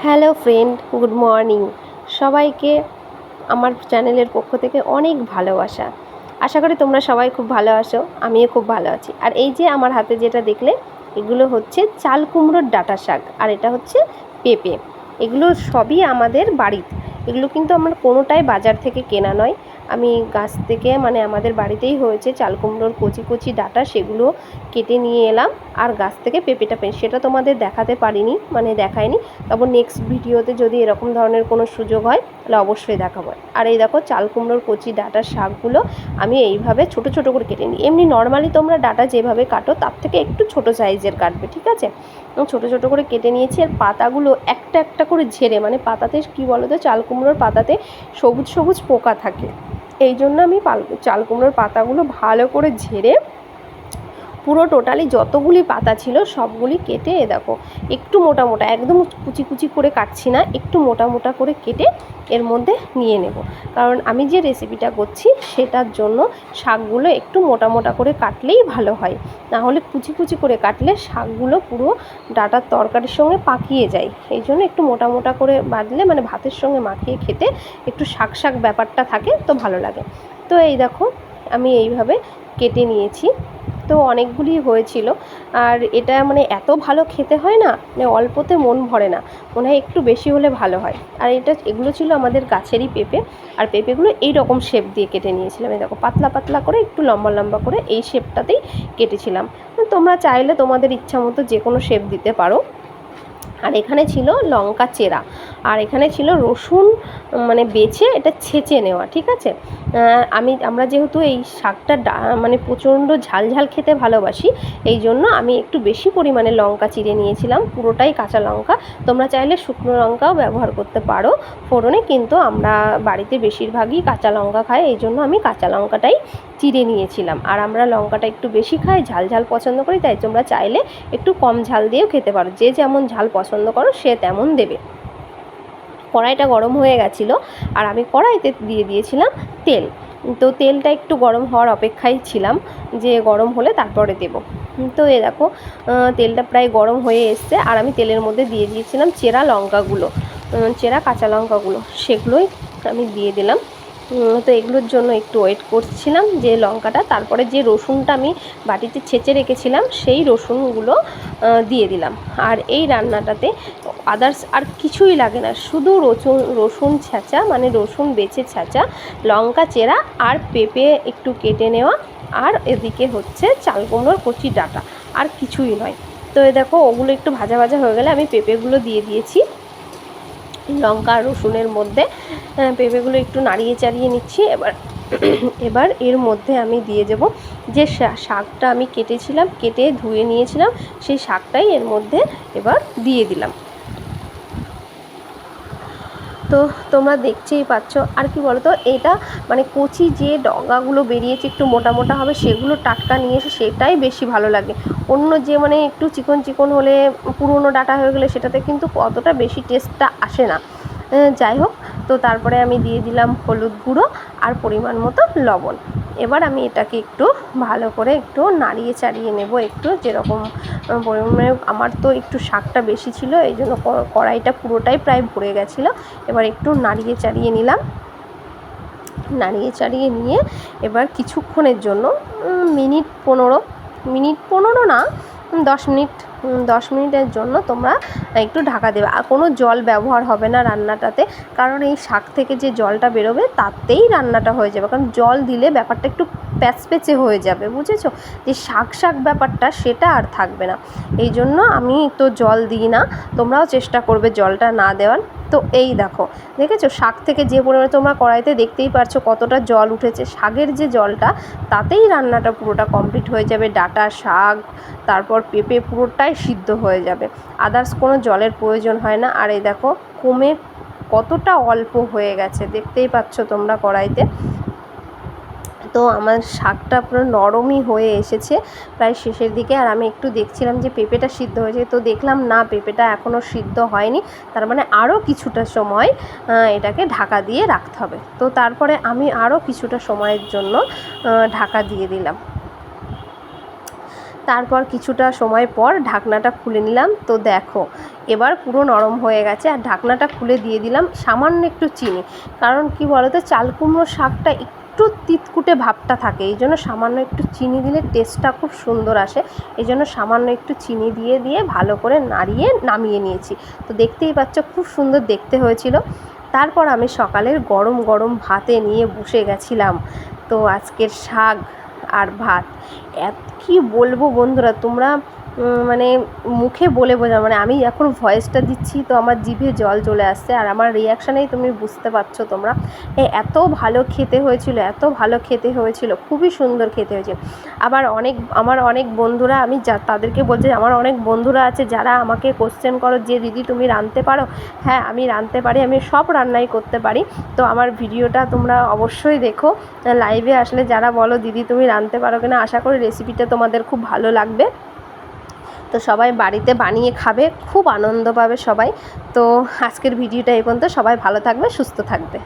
Hello friend, good morning. সবাইকে আমার চ্যানেলের পক্ষ থেকে অনেক ভালোবাসা। আশা করি তোমরা সবাই খুব ভালো আছো, আমিও খুব ভালো আছি। আর এই যে আমার হাতে যেটা দেখলে, এগুলো হচ্ছে চাল কুমড়োর ডাঁটা শাক, আর এটা হচ্ছে পেঁপে। এগুলো সবই আমাদের বাড়িতে। এগুলো কিন্তু আমার কোনোটাই বাজার থেকে কেনা নয়। আমি গাছ থেকে আমাদের বাড়িতেই হয়েছে চাল কুমড়োর কচি কচি ডাঁটা, সেগুলো কেটে নিয়ে এলাম। আর গাছ থেকে পেঁপেটা সেটা তোমাদের দেখাতে পারিনি, দেখায়নি। তারপর নেক্সট ভিডিওতে যদি এরকম ধরনের কোনো সুযোগ হয় তাহলে অবশ্যই দেখাবো। আর এই দেখো চাল কুমড়োর কচি ডাঁটার শাকগুলো আমি এইভাবে ছোট ছোট করে কেটে নিই। এমনি নর্মালি তোমরা ডাঁটা যেভাবে কাটো তার থেকে একটু ছোট সাইজের কাটবে, ঠিক আছে? ছোট ছোট করে কেটে নিয়েছি। আর পাতাগুলো একটা একটা করে ঝেড়ে, পাতাতে কী বলো তো, চাল কুমড়োর পাতাতে সবুজ সবুজ পোকা থাকে, এই জন্য আমি চাল কুমড়োর পাতাগুলো ভালো করে ঝেড়ে পুরো টোটালি যতগুলি পাতা ছিল সবগুলি কেটে দেখো একটু মোটা মোটা, একদম কুচি কুচি করে কাটছি না, একটু মোটা মোটা করে কেটে এর মধ্যে নিয়ে নেব। কারণ আমি যে রেসিপিটা করছি সেটার জন্য শাকগুলো একটু মোটা মোটা করে কাটলেই ভালো হয়, না হলে কুচি কুচি করে কাটলে শাকগুলো পুরো ডাঁটার তরকারির সঙ্গে পাকিয়ে যায়। এই জন্য একটু মোটা মোটা করে বাঁধলে ভাতের সঙ্গে মাখিয়ে খেতে একটু শাক শাক ব্যাপারটা থাকে, তো ভালো লাগে। তো এই দেখো আমি এইভাবে কেটে নিয়েছি। তো অনেকগুলি হয়েছিল। আর এটা এত ভালো খেতে হয় না, অল্পতে মন ভরে না, মনে হয় একটু বেশি হলে ভালো হয়। আর এগুলো ছিল আমাদের গাছেরই পেঁপে। আর পেঁপেগুলো এই রকম শেপ দিয়ে কেটে নিয়েছিলাম, এই দেখো পাতলা পাতলা করে একটু লম্বা লম্বা করে এই শেপটাতেই কেটেছিলাম। তোমরা চাইলে তোমাদের ইচ্ছা মতো যে কোনো শেপ দিতে পারো। আর এখানে ছিল লঙ্কা চেরা, আর এখানে ছিল রসুন বেছে এটা ছেঁচে নেওয়া, ঠিক আছে? আমরা যেহেতু এই শাকটা প্রচণ্ড ঝাল ঝাল খেতে ভালোবাসি, এই জন্য আমি একটু বেশি পরিমাণে লঙ্কা চিড়ে নিয়েছিলাম, পুরোটাই কাঁচা লঙ্কা। তোমরা চাইলে শুকনো লঙ্কাও ব্যবহার করতে পারো ফোড়নে, কিন্তু আমরা বাড়িতে বেশিরভাগই কাঁচা লঙ্কা খাই, এই জন্য আমি কাঁচা লঙ্কাটাই চিড়ে নিয়েছিলাম। আর আমরা লঙ্কাটা একটু বেশি খাই, ঝাল ঝাল পছন্দ করি, তাই তোমরা চাইলে একটু কম ঝাল দিয়েও খেতে পারো, যে যেমন ঝাল পছন্দ করো সে তেমন দেবে। কড়াইটা গরম হয়ে গেছিলো আর আমি কড়াইতে দিয়ে দিয়েছিলাম তেল। তো তেলটা একটু গরম হওয়ার অপেক্ষায় ছিলাম, যে গরম হলে তারপরে দেব। তো এ দেখো তেলটা প্রায় গরম হয়ে এসছে, আর আমি তেলের মধ্যে দিয়ে দিয়েছিলাম চেরা লঙ্কাগুলো, চেরা কাঁচা লঙ্কাগুলো, সেগুলোই আমি দিয়ে দিলাম। তো এগুলোর জন্য একটু ওয়েট করছিলাম যে লঙ্কাটা, তারপরে যে রসুনটা আমি বাটিতে ছেঁচে রেখেছিলাম সেই রসুনগুলো দিয়ে দিলাম। আর এই রান্নাটাতে আদার্স আর কিছুই লাগে না, শুধু রসুন ছেঁচা, রসুন বেছে ছেঁচা, লঙ্কা চেরা আর পেঁপে একটু কেটে নেওয়া, আর এদিকে হচ্ছে চাল কুমড়োর কচি ডাঁটা, আর কিছুই নয়। তো এ দেখো ওগুলো একটু ভাজা ভাজা হয়ে গেলে আমি পেঁপেগুলো দিয়ে দিয়েছি লঙ্কা আর রসুনের মধ্যে। পেঁপেগুলো একটু নাড়িয়ে চাড়িয়ে নিচ্ছি। এবার এর মধ্যে আমি দিয়ে দেব যে শাকটা আমি কেটে ধুয়ে নিয়েছিলাম, সেই শাকটাই এর মধ্যে এবার দিয়ে দিলাম। তো তোমরা দেখতেই পাচ্ছ। আর কি বলো তো, এটা কচি যে ডগাগুলো বেরিয়েছে একটু মোটা মোটা হবে, সেগুলো টাটকা নিয়ে এসে সেটাই বেশি ভালো লাগে। অন্য যে একটু চিকন চিকন হলে, পুরনো ডাঁটা হয়ে গেলে সেটাতে কিন্তু অতটা বেশি টেস্টটা আসে না। যাই হোক, তো তারপরে আমি দিয়ে দিলাম হলুদ গুঁড়ো আর পরিমাণ মতো লবণ। এবার আমি এটাকে একটু ভালো করে একটু নাড়িয়ে চাড়িয়ে নেব, একটু যেরকম পরিমাণে। আমার তো একটু শাকটা বেশি ছিল, এই জন্য কড়াইটা পুরোটাই প্রায় ভরে গেছিলো। এবার একটু নাড়িয়ে চাড়িয়ে নিলাম, নাড়িয়ে চাড়িয়ে নিয়ে এবার কিছুক্ষণের জন্য মিনিট 15 না, 10 মিনিটের জন্য তোমরা একটু ঢাকা দেবে। আর কোনো জল ব্যবহার হবে না রান্নাটাতে, কারণ এই শাক থেকে যে জলটা বেরোবে তাতেই রান্নাটা হয়ে যাবে। কারণ জল দিলে ব্যাপারটা একটু প্যাচপ্যাচে হয়ে যাবে, বুঝেছো? যে শাক শাক ব্যাপারটা সেটা আর থাকবে না, এই জন্য আমি তো জল দিই না। তোমরাও চেষ্টা করবে জলটা না দেওয়ার। তো এই দেখেছো শাক থেকে যে পরিমাণে, তোমরা কড়াইতে দেখতেই পারছো কতটা জল উঠেছে, শাকের যে জলটা তাতেই রান্নাটা পুরোটা কমপ্লিট হয়ে যাবে। ডাঁটা, শাক, তারপর পেঁপে পুরোটাই সিদ্ধ হয়ে যাবে, আদার্স কোনো জলের প্রয়োজন হয় না। আর এই দেখো কমে কতটা অল্প হয়ে গেছে, দেখতেই পাচ্ছ তোমরা কড়াইতে। তো আমার শাকটা পুরো নরমই হয়ে এসেছে প্রায় শেষের দিকে। আর আমি একটু দেখছিলাম যে পেঁপেটা সিদ্ধ হয়েছে, তো দেখলাম না পেঁপেটা এখনও সিদ্ধ হয়নি, তার আরও কিছুটা সময় এটাকে ঢাকা দিয়ে রাখতে হবে। তো তারপরে আমি আরও কিছুটা সময়ের জন্য ঢাকা দিয়ে দিলাম। তারপর কিছুটা সময় পর ঢাকনাটা খুলে নিলাম। তো দেখো এবার পুরো নরম হয়ে গেছে। আর ঢাকনাটা খুলে দিয়ে দিলাম সামান্য একটু চিনি, কারণ কি বলো তো, চাল কুমড়ো শাকটা একটু তিতকুটে ভাবটা থাকে, এই জন্য সামান্য একটু চিনি দিলে টেস্টটা খুব সুন্দর আসে। এই জন্য সামান্য একটু চিনি দিয়ে ভালো করে নাড়িয়ে নামিয়ে নিয়েছি। তো দেখতেই পাচ্ছ খুব সুন্দর দেখতে হয়েছিল। তারপর আমি সকালের গরম গরম ভাতে নিয়ে বসে গেছিলাম। তো আজকের শাক আর ভাত কী বলবো বন্ধুরা, তোমরা মানে মুখে বলে বোঝা, মানে আমি এখন ভয়েসটা দিচ্ছি তো আমার জিভে জল চলে আসছে। আর আমার রিয়াকশানেই তুমি বুঝতে পারছো তোমরা, এত ভালো খেতে হয়েছিল, এত ভালো খেতে হয়েছিল, খুবই সুন্দর খেতে হয়েছে। আবার আমার অনেক বন্ধুরা, আমি তাদেরকে বলছি, আমার অনেক বন্ধুরা আছে যারা আমাকে কোশ্চেন করো যে দিদি তুমি রাঁধতে পারো? হ্যাঁ, আমি রাঁধতে পারি, আমি সব রান্নাই করতে পারি। তো আমার ভিডিওটা তোমরা অবশ্যই দেখো, লাইভে আসলে যারা বলো দিদি তুমি রাঁধতে পারো কিনা, আশা করি রেসিপিটা তোমাদের খুব ভালো লাগবে। তো সবাই বাড়িতে বানিয়ে খাবে, খুব আনন্দ পাবে সবাই। তো আজকের ভিডিওটা এই পর্যন্ত। সবাই ভালো থাকবে, সুস্থ থাকবে।